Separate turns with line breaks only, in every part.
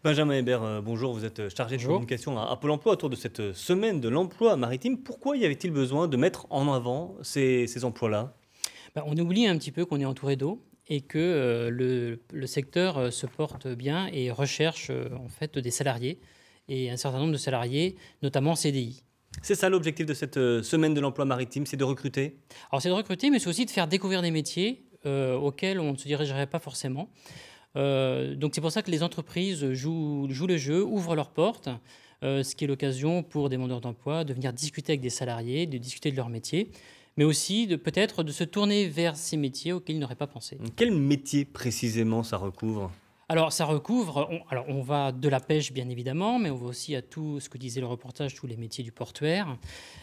Benjamin Hébert, bonjour, vous êtes chargé de
Bonjour.
communication à Pôle emploi autour de cette semaine de l'emploi maritime. Pourquoi y avait-il besoin de mettre en avant ces emplois-là?
On oublie un petit peu qu'on est entouré d'eau et que le secteur se porte bien et recherche en fait des salariés et un certain nombre de salariés, notamment en CDI.
C'est ça l'objectif de cette semaine de l'emploi maritime, c'est de recruter?
Alors c'est de recruter, mais c'est aussi de faire découvrir des métiers auxquels on ne se dirigerait pas forcément. Donc c'est pour ça que les entreprises jouent le jeu, ouvrent leurs portes, ce qui est l'occasion pour des demandeurs d'emploi de venir discuter avec des salariés, de discuter de leur métier, mais aussi de peut-être de se tourner vers ces métiers auxquels ils n'auraient pas pensé.
Quel métier précisément ça recouvre?
Alors ça recouvre, on va de la pêche bien évidemment, mais on va aussi à tout ce que disait le reportage, tous les métiers du portuaire,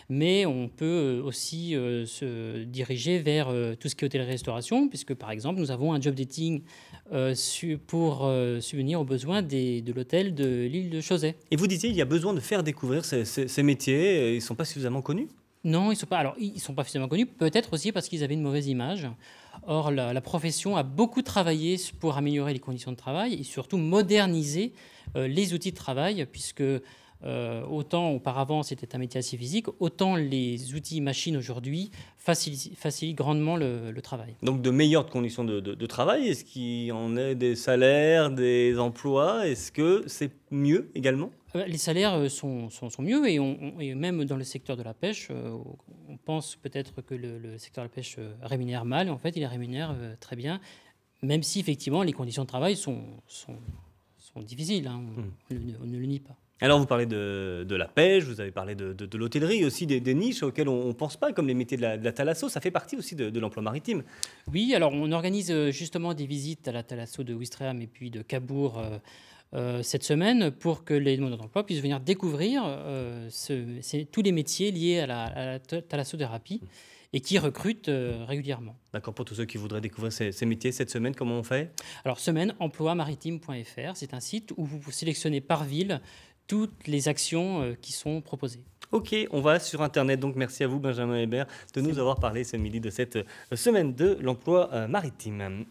mais on peut aussi se diriger vers tout ce qui est hôtellerie-restauration, puisque par exemple nous avons un job dating pour subvenir aux besoins de l'hôtel de l'île de Chausey.
Et vous disiez, il y a besoin de faire découvrir ces métiers, ils ne sont pas suffisamment connus?
Non, ils sont pas. Alors, ils sont pas suffisamment connus. Peut-être aussi parce qu'ils avaient une mauvaise image. Or, la profession a beaucoup travaillé pour améliorer les conditions de travail et surtout moderniser les outils de travail, puisque autant auparavant c'était un métier assez physique, autant les outils machines aujourd'hui facilitent grandement le travail.
Donc de meilleures conditions de travail, est-ce qu'il y en est des salaires, des emplois? Est-ce que c'est mieux également?
Les salaires sont mieux et même dans le secteur de la pêche, on pense peut-être que le secteur de la pêche rémunère mal. En fait, il rémunère très bien, même si effectivement les conditions de travail sont difficiles, hein, on ne le nie pas.
Alors vous parlez de la pêche, vous avez parlé de l'hôtellerie, aussi des niches auxquelles on ne pense pas, comme les métiers de la thalasso, ça fait partie aussi de l'emploi maritime.
Oui, alors on organise justement des visites à la thalasso de Ouistreham et puis de Cabourg cette semaine pour que les demandeurs d'emploi puissent venir découvrir tous les métiers liés à la thalassothérapie et qui recrutent régulièrement.
D'accord, pour tous ceux qui voudraient découvrir ces métiers cette semaine, comment on fait?
Alors, semaine emploimaritime.fr, c'est un site où vous sélectionnez par ville toutes les actions qui sont proposées.
Ok, on va sur Internet, donc merci à vous Benjamin Hébert de nous avoir parlé ce midi de cette semaine de l'emploi maritime.